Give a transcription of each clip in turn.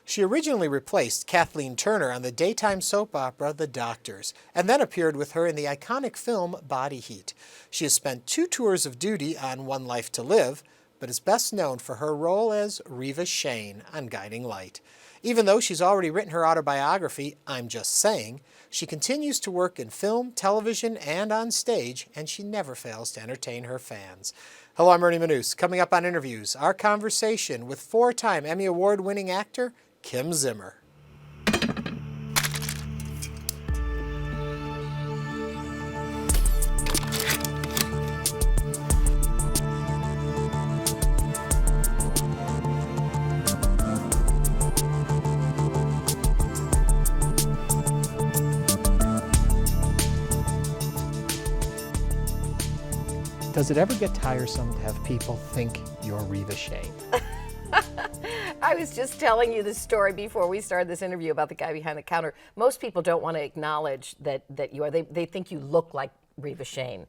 She originally replaced Kathleen Turner on the daytime soap opera The Doctors, and then appeared with her in the iconic film Body Heat. She has spent 2 tours of duty on One Life to Live, but is best known for her role as Reva Shane on Guiding Light. Even though she's already written her autobiography, I'm Just Saying, she continues to work in film, television, and on stage, and she never fails to entertain her fans. Hello, I'm Ernie Manouse. Coming up on Interviews, our conversation with 4-time Emmy Award-winning actor Kim Zimmer. Does it ever get tiresome to have people think you're Reva Shane? I was just telling you this story before we started this interview about the guy behind the counter. Most people don't want to acknowledge that you are. They think you look like Reva Shane.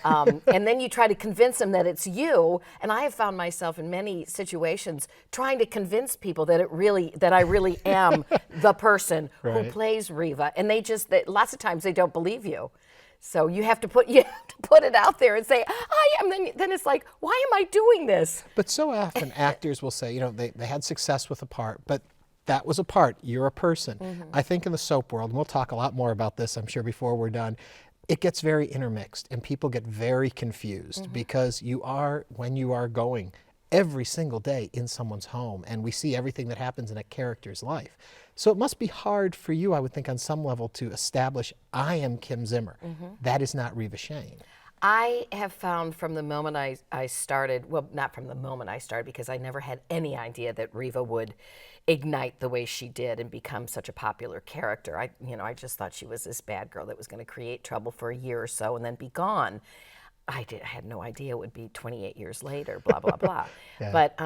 And then you try to convince them that it's you. And I have found myself in many situations trying to convince people that I really am the person who plays Reva. And lots of times they don't believe you. So you have to put it out there and say, I am. Then it's like, why am I doing this? But so often actors will say, they had success with a part, but that was a part. You're a person. Mm-hmm. I think in the soap world, and we'll talk a lot more about this, I'm sure, before we're done, it gets very intermixed and people get very confused because when you are going every single day in someone's home and we see everything that happens in a character's life. So it must be hard for you, I would think, on some level to establish, I am Kim Zimmer. That is not Reva Shane. I have found from the moment I started, well, not from the moment I started, because I never had any idea that Reva would ignite the way she did and become such a popular character. I just thought she was this bad girl that was going to create trouble for a year or so and then be gone. I had no idea it would be 28 years later, blah, blah, blah. Yeah. But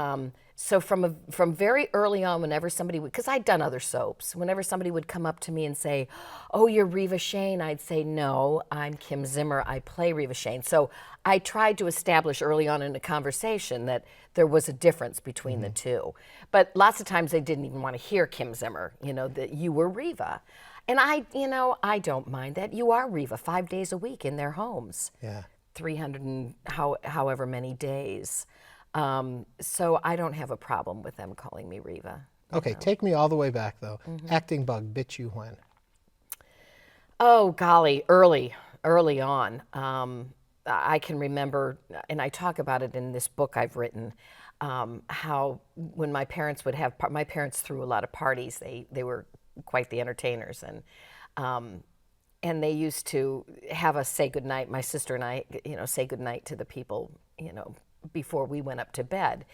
so from very early on, whenever somebody would, because I'd done other soaps, whenever somebody would come up to me and say, oh, you're Reva Shane, I'd say, no, I'm Kim Zimmer, I play Reva Shane. So I tried to establish early on in the conversation that there was a difference between the two. But lots of times they didn't even want to hear Kim Zimmer, that you were Reva. And I don't mind that. You are Reva 5 days a week in their homes. Yeah. 300 and however many days. So I don't have a problem with them calling me Reva. Okay, take me all the way back though. Acting bug bit you when? Oh golly, early on. I can remember, and I talk about it in this book I've written, how when my parents threw a lot of parties. They were quite the entertainers, and they used to have us say goodnight, my sister and I, say goodnight to the people, before we went up to bed.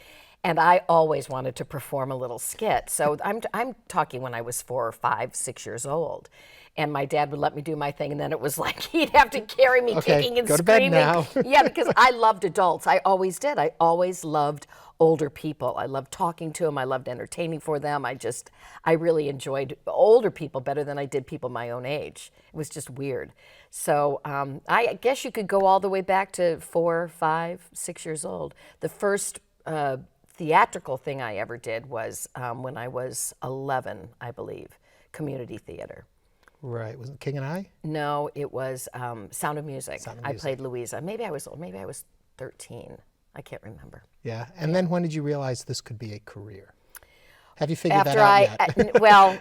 And I always wanted to perform a little skit. So I'm talking when I was 4 or 5, 6 years old. And my dad would let me do my thing, and then it was like he'd have to carry me kicking and go screaming. To bed now. Yeah, because I loved adults. I always did. I always loved older people. I loved talking to them. I loved entertaining for them. I really enjoyed older people better than I did people my own age. It was just weird. So I guess you could go all the way back to 4, 5, 6 years old. The first theatrical thing I ever did was when I was 11, I believe, community theater. Right. Was it King and I? No, it was Sound of Music. I played Louisa. Maybe I was 13. I can't remember. Yeah. And then when did you realize this could be a career? Have you figured that out yet? Well,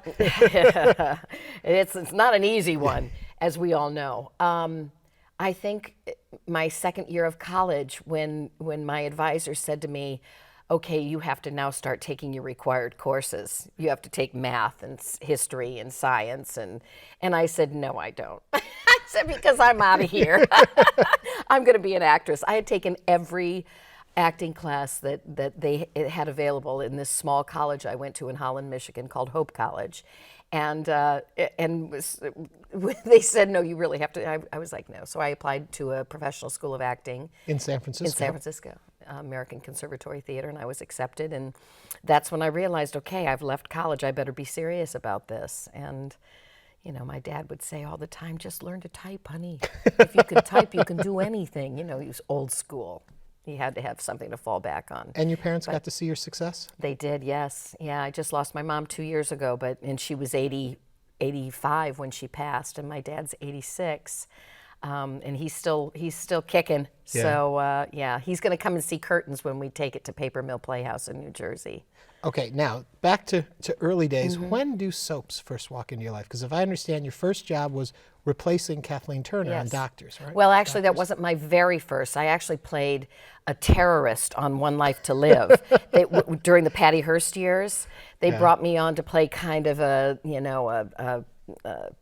it's not an easy one, as we all know. I think my second year of college, when my advisor said to me, okay, you have to now start taking your required courses. You have to take math and history and science. And I said, no, I don't. I said, because I'm out of here. I'm going to be an actress. I had taken every acting class that they had available in this small college I went to in Holland, Michigan, called Hope College. And they said, no, you really have to. I was like, no. So I applied to a professional school of acting. In San Francisco? In San Francisco, American Conservatory Theater, and I was accepted. And that's when I realized, okay, I've left college. I better be serious about this. And, you know, my dad would say all the time, just learn to type, honey. If you can type, you can do anything. You know, he was old school. He had to have something to fall back on. And your parents got to see your success? They did, yes. Yeah, I just lost my mom 2 years ago, and she was 85 when she passed, and my dad's 86. And he's still kicking. Yeah. So yeah, he's going to come and see Curtains when we take it to Paper Mill Playhouse in New Jersey. Okay, now back to early days. When do soaps first walk into your life? Because if I understand, your first job was replacing Kathleen Turner on Yes. Doctors, right? Well, actually, that wasn't my very first. I actually played a terrorist on One Life to Live. During the Patty Hearst years, they brought me on to play kind of a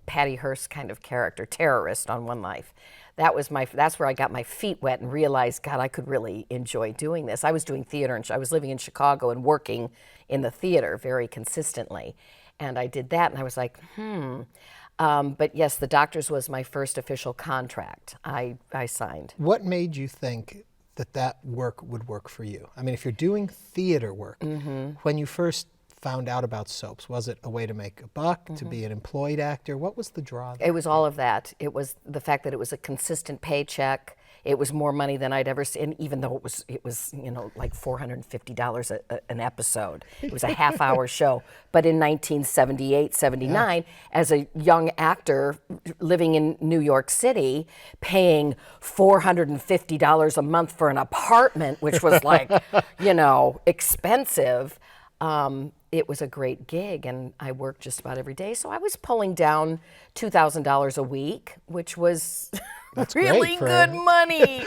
Patty Hearst kind of character, terrorist on One Life. That's where I got my feet wet and realized, God, I could really enjoy doing this. I was doing theater, and I was living in Chicago and working in the theater very consistently. And I did that, and I was like, but yes, the Doctors was my first official contract I signed. What made you think that work would work for you? I mean, if you're doing theater work, when you first found out about soaps, was it a way to make a buck, to be an employed actor? What was the draw there? It was all of that. It was the fact that it was a consistent paycheck. It was more money than I'd ever seen, even though it was like $450 an episode. It was a half-hour show. But in 1978, 79, as a young actor living in New York City, paying $450 a month for an apartment, which was like, expensive, it was a great gig, and I worked just about every day. So I was pulling down $2,000 a week, which was really good money,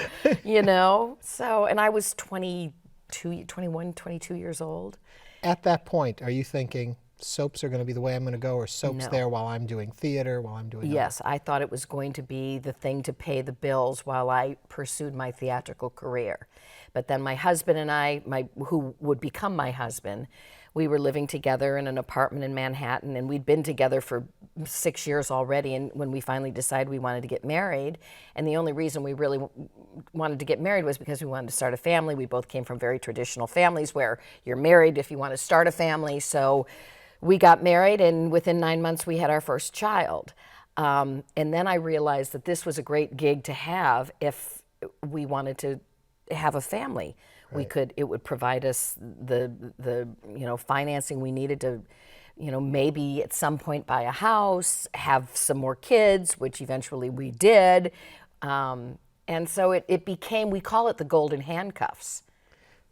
So, and I was 21, 22 years old. At that point, are you thinking soaps are going to be the way I'm going to go, or soaps No. there while I'm doing theater, while I'm doing Yes, I thought it was going to be the thing to pay the bills while I pursued my theatrical career. But then my husband and I, who would become my husband, we were living together in an apartment in Manhattan, and we'd been together for 6 years already. And when we finally decided we wanted to get married, and the only reason we really wanted to get married was because we wanted to start a family. We both came from very traditional families where you're married if you want to start a family. So we got married, and within 9 months we had our first child. And then I realized that this was a great gig to have if we wanted to have a family. Right. It would provide us the financing we needed to, maybe at some point buy a house, have some more kids, which eventually we did. And so it became, we call it the golden handcuffs,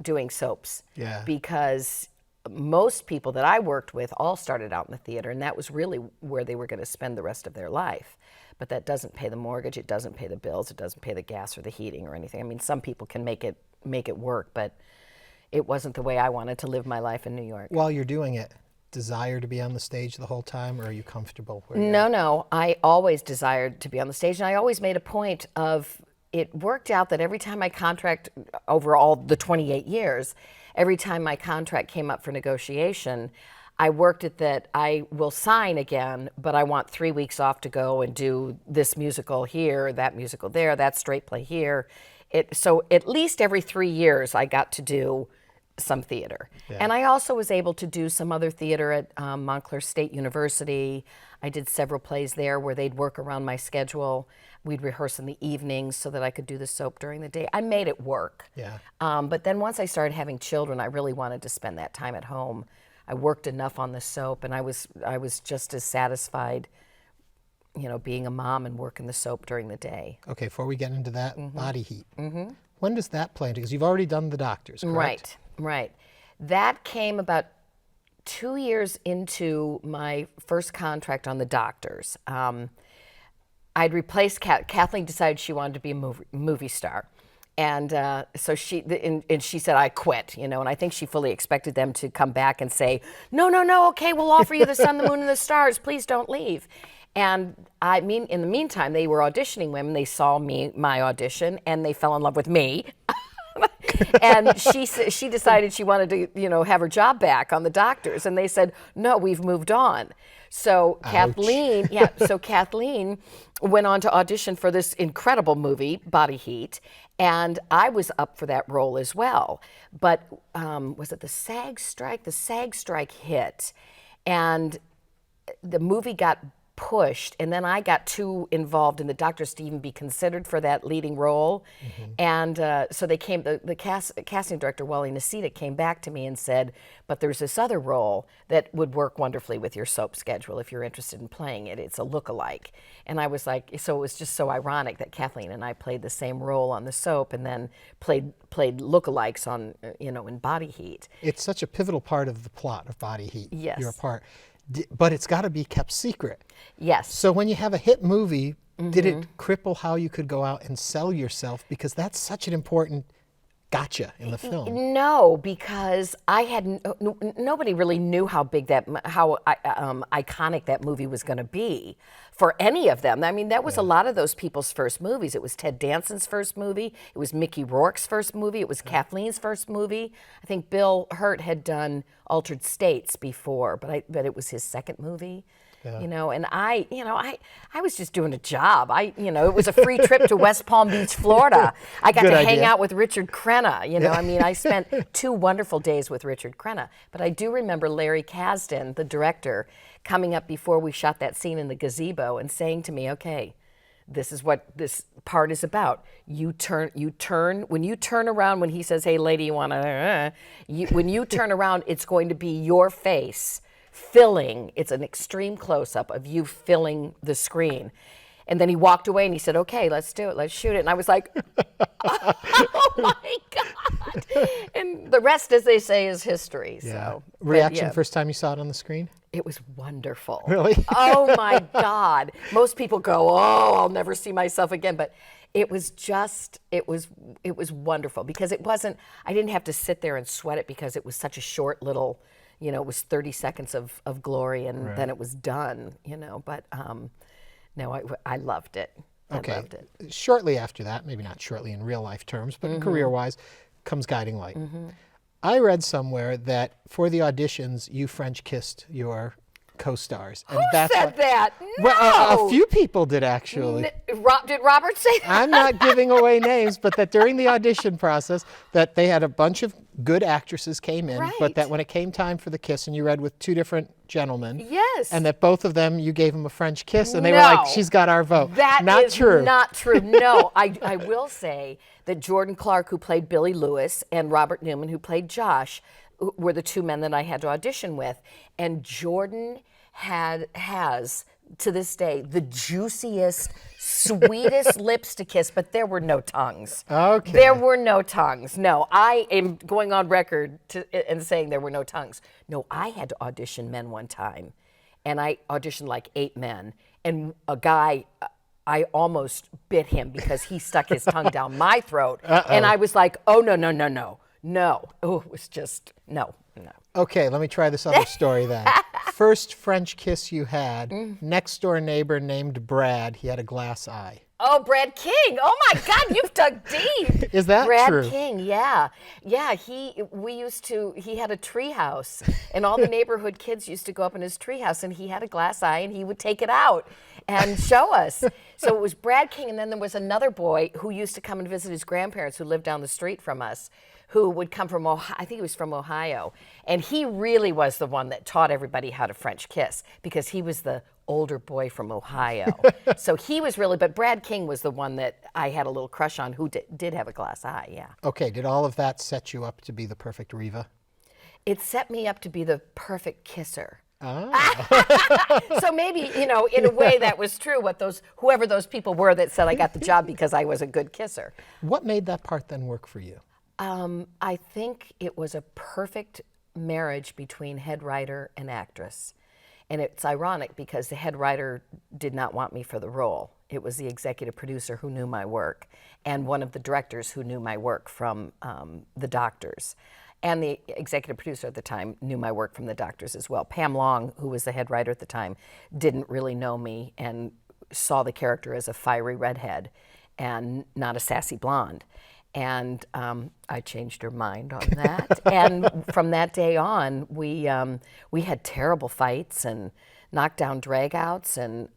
doing soaps. Yeah. Because most people that I worked with all started out in the theater, and that was really where they were going to spend the rest of their life. But that doesn't pay the mortgage, it doesn't pay the bills, it doesn't pay the gas or the heating or anything. I mean, some people can make it work, but it wasn't the way I wanted to live my life in New York. While you're doing it, desire to be on the stage the whole time, or are you comfortable where you're No, I always desired to be on the stage, and I always made a point of, it worked out that every time my contract, over all the 28 years, every time my contract came up for negotiation, I worked at that I will sign again, but I want 3 weeks off to go and do this musical here, that musical there, that straight play here. So at least every 3 years I got to do some theater. Yeah. And I also was able to do some other theater at Montclair State University. I did several plays there where they'd work around my schedule. We'd rehearse in the evenings so that I could do the soap during the day. I made it work. Yeah. But then once I started having children, I really wanted to spend that time at home. I worked enough on the soap, and I was just as satisfied, being a mom and working the soap during the day. Okay, before we get into that, Body Heat. When does that play into? Because you've already done the Doctors, correct? Right. That came about 2 years into my first contract on the Doctors. I'd replaced Kathleen decided she wanted to be a movie star. And so she said, I quit, and I think she fully expected them to come back and say, no, okay, we'll offer you the sun, the moon, and the stars. Please don't leave. And in the meantime, they were auditioning women. They saw my audition, and they fell in love with me. And she decided she wanted to, have her job back on the Doctors. And they said, no, we've moved on. So Kathleen went on to audition for this incredible movie, Body Heat, and I was up for that role as well. But was it the SAG strike? The SAG strike hit, and the movie got pushed, and then I got too involved in the doctors to even be considered for that leading role. And so they came, the casting director, Wally Nasita, came back to me and said, but there's this other role that would work wonderfully with your soap schedule if you're interested in playing it. It's a look-alike. And I was like, so it was just so ironic that Kathleen and I played the same role on the soap and then played look-alikes on, in Body Heat. It's such a pivotal part of the plot of Body Heat. Yes. Your part. But it's got to be kept secret. Yes. So when you have a hit movie, did it cripple how you could go out and sell yourself? Because that's such an important gotcha in the film. No, because I had nobody really knew how big how iconic that movie was going to be for any of them. I mean, that was a lot of those people's first movies. It was Ted Danson's first movie. It was Mickey Rourke's first movie. It was Kathleen's first movie. I think Bill Hurt had done Altered States before, but it was his second movie. Yeah. And I was just doing a job. It was a free trip to West Palm Beach, Florida. I got to hang out with Richard Crenna. I mean, I spent 2 wonderful days with Richard Crenna. But I do remember Larry Kasdan, the director, coming up before we shot that scene in the gazebo and saying to me, okay, this is what this part is about. When you turn around, when he says, hey, lady, you want to, when you turn around, it's going to be your face filling, it's an extreme close-up of you filling the screen. And then he walked away and he said, okay, let's do it, let's shoot it. And I was like, oh my God. And the rest, as they say, is history. Yeah. So, Reaction first time you saw it on the screen? It was wonderful. Really? Oh my God. Most people go, oh, I'll never see myself again. But it was just, it was wonderful because I didn't have to sit there and sweat it because it was such a short little, it was 30 seconds of glory and then it was done, but no, I loved it. Okay. I loved it. Shortly after that, maybe not shortly in real life terms, but career-wise, comes Guiding Light. I read somewhere that for the auditions, you French kissed your co-stars. And Who said that? No. Well, a few people did actually. Did Robert say that? I'm not giving away names, but that during the audition process, that they had a bunch of good actresses came in, but that when it came time for the kiss, and you read with 2 different gentlemen, yes, and that both of them, you gave them a French kiss, and they were like, she's got our vote. That not is true. Not true. No, I will say that Jordan Clark, who played Billy Lewis, and Robert Newman, who played Josh, were the 2 men that I had to audition with. And Jordan has, to this day, the juiciest, sweetest lips to kiss, but there were no tongues. Okay. There were no tongues. No, I am going on record and saying there were no tongues. No, I had to audition men one time, and I auditioned like 8 men, and a guy, I almost bit him because he stuck his tongue down my throat, and I was like, oh, no. Oh, it was just, no. Okay, let me try this other story then. First French kiss you had, next door neighbor named Brad. He had a glass eye. Oh, Brad King. Oh my God, you've dug deep. Is that Brad true? Brad King, yeah. Yeah, he had a tree house, and all the neighborhood kids used to go up in his tree house, and he had a glass eye, and he would take it out and show us. So it was Brad King, and then there was another boy who used to come and visit his grandparents who lived down the street from us, who would come from Ohio. I think he was from Ohio. And he really was the one that taught everybody how to French kiss because he was the older boy from Ohio. So he was really, but Brad King was the one that I had a little crush on who did have a glass eye, yeah. Okay, did all of that set you up to be the perfect Riva? It set me up to be the perfect kisser. Oh. So maybe, in a way that was true, whoever those people were that said I got the job because I was a good kisser. What made that part then work for you? I think it was a perfect marriage between head writer and actress. And it's ironic because the head writer did not want me for the role. It was the executive producer who knew my work and one of the directors who knew my work from The Doctors. And the executive producer at the time knew my work from The Doctors as well. Pam Long, who was the head writer at the time, didn't really know me and saw the character as a fiery redhead and not a sassy blonde. And I changed her mind on that. And from that day on, we had terrible fights and knockdown dragouts, and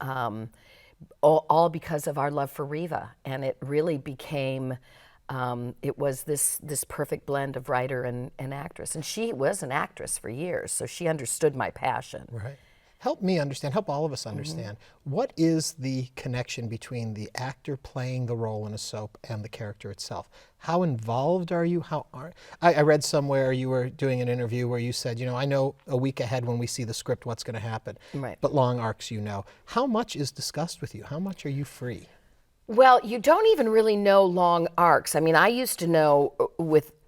all because of our love for Riva. And it really became, it was this perfect blend of writer and actress. And she was an actress for years, so she understood my passion. Right. Help me understand, help all of us understand, what is the connection between the actor playing the role in a soap and the character itself? How involved are you? I read somewhere you were doing an interview where you said, I know a week ahead when we see the script what's going to happen, Right. but long arcs you know. How much is discussed with you? How much are you free? Well, you don't even really know long arcs. I mean, I used to know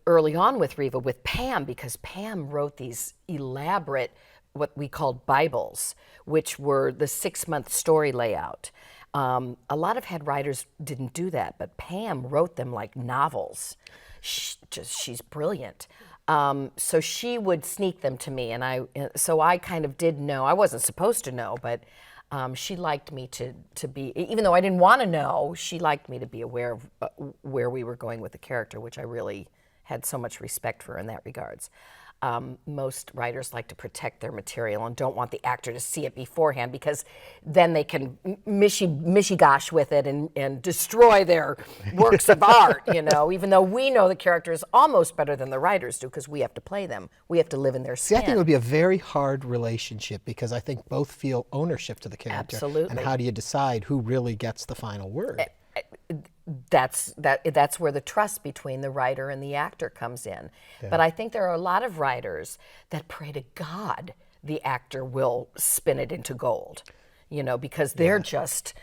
early on with Riva, with Pam, because Pam wrote these elaborate, what we called Bibles, which were the 6-month story layout. A lot of head writers didn't do that, but Pam wrote them like novels. She's brilliant. So she would sneak them to me, and so I kind of did know. I wasn't supposed to know, but she liked me to be, even though I didn't want to know, she liked me to be aware of where we were going with the character, which I really had so much respect for in that regards. Most writers like to protect their material and don't want the actor to see it beforehand, because then they can mishy-gosh with it and destroy their works of art, even though we know the character is almost better than the writers do, because we have to play them. We have to live in their skin. See, I think it would be a very hard relationship, because I think both feel ownership to the character. Absolutely. And how do you decide who really gets the final word? That's where the trust between the writer and the actor comes in. Yeah. But I think there are a lot of writers that pray to God the actor will spin it into gold, because they're just,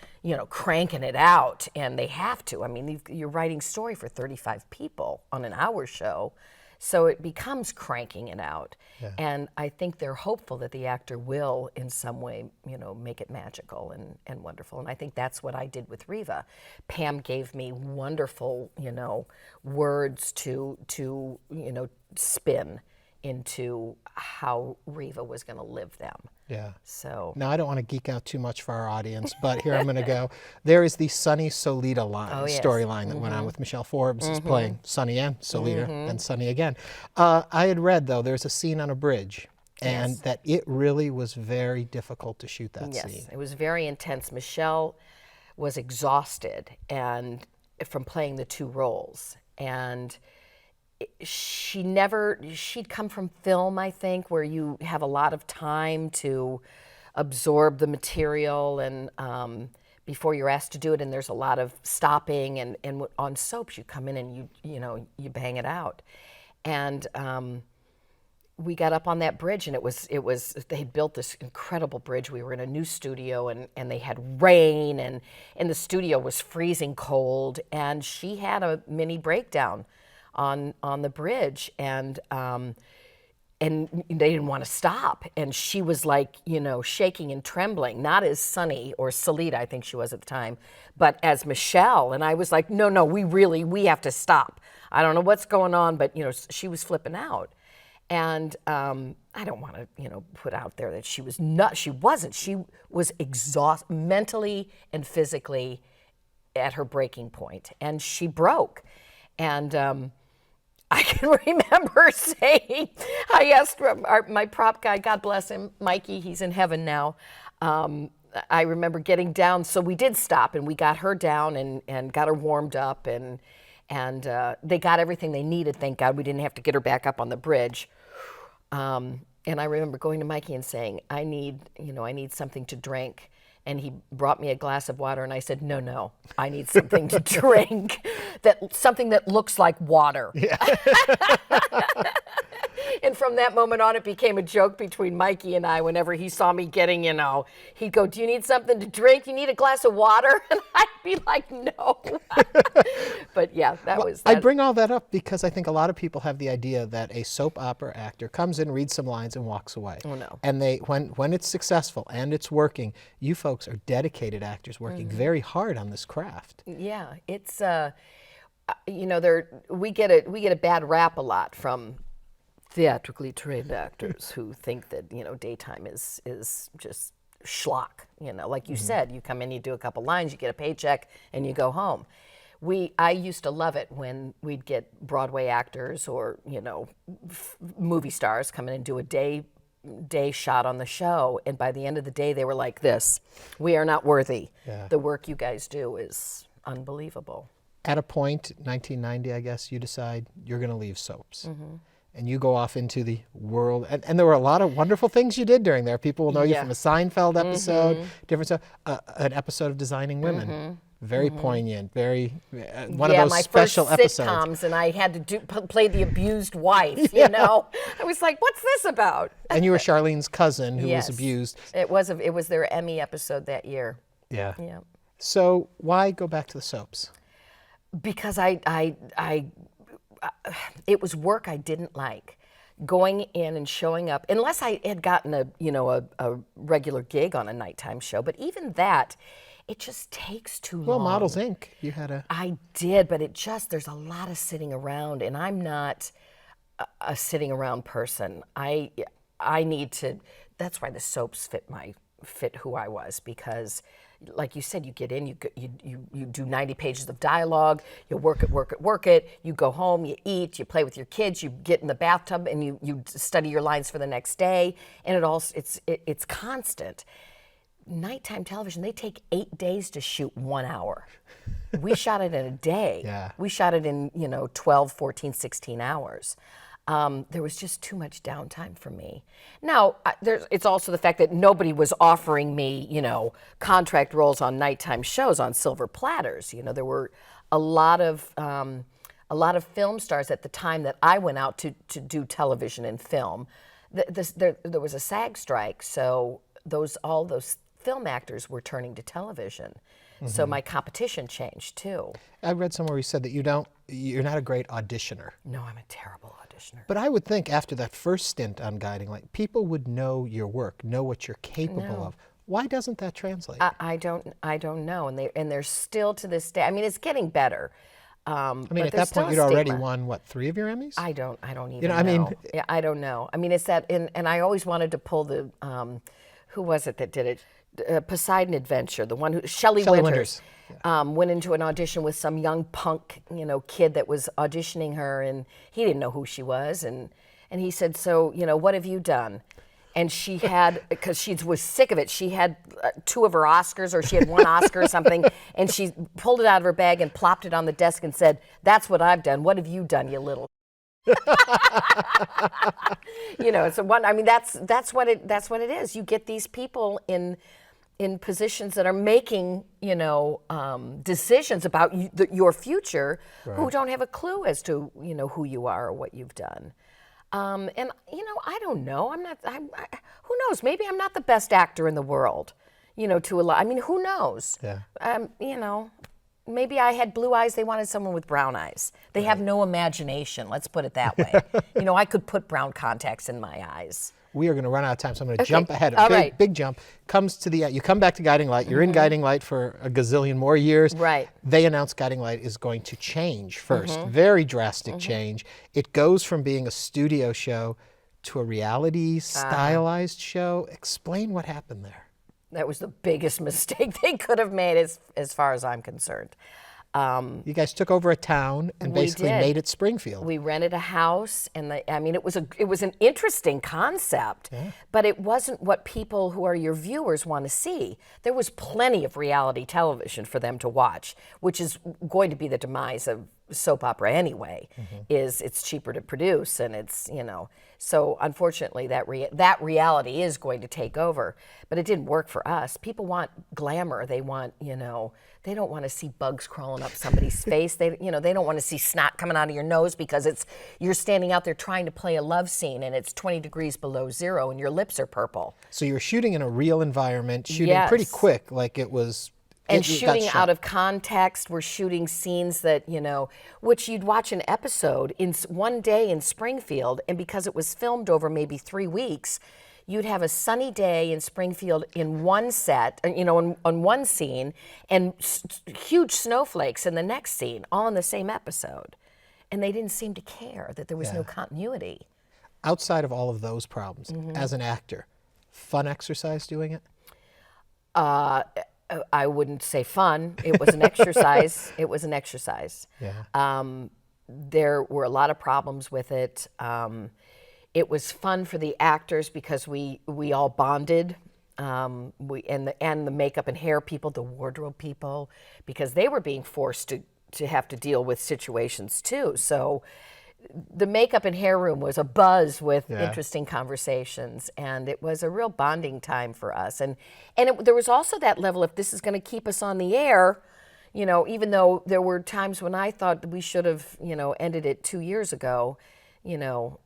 cranking it out, and they have to. I mean, you're writing story for 35 people on an hour show, so it becomes cranking it out. Yeah. And I think they're hopeful that the actor will, in some way, make it magical and wonderful. And I think that's what I did with Riva. Pam gave me wonderful, words to spin into how Riva was going to live them. Yeah. So now I don't want to geek out too much for our audience, but here I'm going to go. There is the Sunny Solita line, yes. storyline that went on with Michelle Forbes, is playing Sunny and Solita, and Sunny again. I had read, though, there's a scene on a bridge, and that it really was very difficult to shoot that scene. Yes, it was very intense. Michelle was exhausted and from playing the two roles, and she'd come from film, I think, where you have a lot of time to absorb the material and before you're asked to do it, and there's a lot of stopping, and on soaps you come in and you bang it out. And we got up on that bridge, and it was they had built this incredible bridge. We were in a new studio, and they had rain, and the studio was freezing cold, and she had a mini breakdown on the bridge, and they didn't want to stop, and she was like, shaking and trembling, not as Sunny or Solita, I think she was at the time, but as Michelle. And I was like, no, we have to stop. I don't know what's going on, but she was flipping out. And I don't want to put out there that she was not. She wasn't. She was exhausted mentally and physically at her breaking point, and she broke. And I can remember saying, I asked my prop guy, God bless him, Mikey, he's in heaven now. I remember getting down, so we did stop, and we got her down and got her warmed up, and they got everything they needed, thank God. We didn't have to get her back up on the bridge. And I remember going to Mikey and saying, I need something to drink. And he brought me a glass of water, and I said, no, I need something to drink, something that looks like water. Yeah. And from that moment on, it became a joke between Mikey and I. Whenever he saw me getting, he'd go, do you need something to drink? You need a glass of water? And I'd be like, no. But yeah, that was that. I bring all that up because I think a lot of people have the idea that a soap opera actor comes in, reads some lines, and walks away. Oh, no. And when it's successful and it's working, you folks are dedicated actors working very hard on this craft. Yeah, it's, we get a bad rap a lot from theatrically trained actors who think that daytime is just schlock. Like you said, you come in, you do a couple lines, you get a paycheck, and you go home. I used to love it when we'd get Broadway actors or movie stars come in and do a day shot on the show, and by the end of the day they were like this: we are not worthy. Yeah. The work you guys do is unbelievable. At a point, 1990, I guess, you decide you're going to leave soaps. and you go off into the world. And there were a lot of wonderful things you did during there. People will know you Yeah. from a Seinfeld episode, different stuff, an episode of Designing Women. Very poignant, very one of those my special first episodes. sitcoms, and I had to play the abused wife. You know, I was like, "What's this about?" And you were Charlene's cousin who Yes. was abused. It was their Emmy episode that year. Yeah. Yeah, So why go back to the soaps? because it was work I didn't like. Going in and showing up, unless I had gotten a regular gig on a nighttime show, but even that, it just takes too long. Well, Models Inc. You had a. I did, but there's a lot of sitting around, and I'm not a sitting around person. I need to. That's why the soaps fit who I was, because, like you said, you get in, you do 90 pages of dialogue, you work it. You go home, you eat, you play with your kids, you get in the bathtub, and you study your lines for the next day, and it's constant. Nighttime television, they take 8 days to shoot 1 hour. We shot it in a day. Yeah. We shot it in 12, 14, 16 hours. There was just too much downtime for me. Now, it's also the fact that nobody was offering me, contract roles on nighttime shows on silver platters. There were a lot of film stars at the time that I went out to do television and film. There was a SAG strike, so all those film actors were turning to television. So my competition changed too. I read somewhere you said that you're not a great auditioner. No, I'm a terrible auditioner. But I would think after that first stint on Guiding Light, people would know your work, know what you're capable of. Why doesn't that translate? I don't know, and they're still to this day. I mean, it's getting better. I mean, but at there's that point, you'd still a already stigma. won, what, 3 of your Emmys? I don't even know, I mean- know. Yeah, I don't know. I mean, it's that, and I always wanted to pull the, who was it that did it? Poseidon Adventure, the one who, Shelley Winters. Went into an audition with some young punk, kid that was auditioning her, and he didn't know who she was, and he said, "So, what have you done?" And she had, because she was sick of it, she had 2 of her Oscars, or she had 1 Oscar or something, and she pulled it out of her bag and plopped it on the desk and said, "That's what I've done. What have you done, you little?" So that's what it is. You get these people in positions that are making, decisions about your future, who don't have a clue as to, who you are or what you've done. And I don't know. Who knows? Maybe I'm not the best actor in the world. To a lot. I mean, who knows? Yeah. Maybe I had blue eyes. They wanted someone with brown eyes. They have no imagination. Let's put it that way. I could put brown contacts in my eyes. We are going to run out of time, so I'm going to jump ahead. All right. Big jump. You come back to Guiding Light. You're in Guiding Light for a gazillion more years. Right. They announced Guiding Light is going to change first. Very drastic change. It goes from being a studio show to a reality stylized show. Explain what happened there. That was the biggest mistake they could have made, as far as I'm concerned. You guys took over a town and basically did. made it Springfield. We rented a house, and it was an interesting concept, but it wasn't what people who are your viewers want to see. There was plenty of reality television for them to watch, which is going to be the demise of soap opera anyway. Is it's cheaper to produce, and it's so unfortunately that reality is going to take over. But it didn't work for us. People want glamour. They want they don't want to see bugs crawling up somebody's face. They don't want to see snot coming out of your nose because you're standing out there trying to play a love scene and it's 20 degrees below zero and your lips are purple. So you were shooting in a real environment, shooting pretty quick, like it was. And it shooting got out shot. of context. We're shooting scenes that, which you'd watch an episode in one day in Springfield, and because it was filmed over maybe 3 weeks, you'd have a sunny day in Springfield in one set, on one scene, and huge snowflakes in the next scene, all in the same episode. And they didn't seem to care that there was no continuity. Outside of all of those problems, as an actor, fun exercise doing it? I wouldn't say fun. It was an exercise. It was an exercise. Yeah. There were a lot of problems with it. It was fun for the actors because we all bonded. And the makeup and hair people, the wardrobe people, because they were being forced to have to deal with situations too. So the makeup and hair room was abuzz with Yeah. interesting conversations, and it was a real bonding time for us. And there was also that level, if this is going to keep us on the air, you know, even though there were times when I thought that we should have, you know, ended it 2 years ago, you know,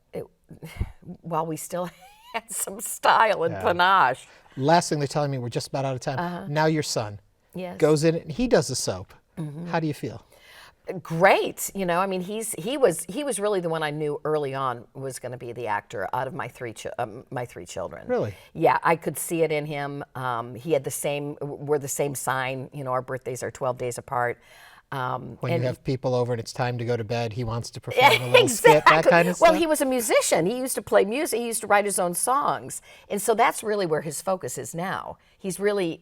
while we still had some style and panache. Last thing they're telling me, we're just about out of time. Now your son Yes. goes in and he does the soap. How do you feel? Great, you know. I mean, he was really the one I knew early on was going to be the actor out of my three children. Really? Yeah, I could see it in him. He had we're the same sign. You know, our birthdays are 12 days apart. When you have people over and it's time to go to bed, he wants to perform a little skit, that kind of Well, stuff? he was a musician. He used to play music. He used to write his own songs. And so that's really where his focus is now. He's really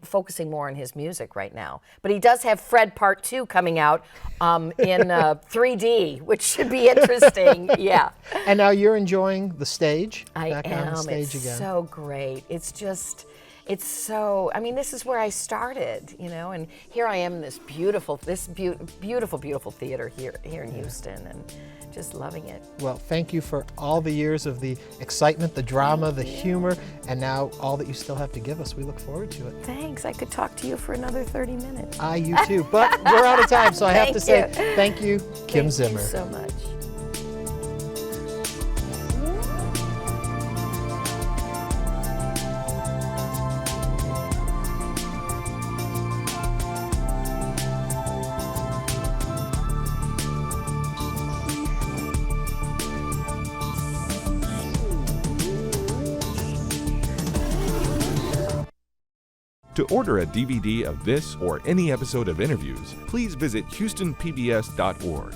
focusing more on his music right now. But he does have Fred Part 2 coming out in 3D, which should be interesting. Yeah. And now you're enjoying the stage? I Back am. on the stage It's again. so great. It's so, I mean, this is where I started, you know, and here I am in this beautiful theater here in Houston, and just loving it. Well, thank you for all the years of the excitement, the drama, the humor, and now all that you still have to give us. We look forward to it. Thanks. I could talk to you for another 30 minutes. You too. But we're out of time, so I have to say thank you, Kim Zimmer. Thank you so much. To order a DVD of this or any episode of InnerVIEWS, please visit HoustonPBS.org.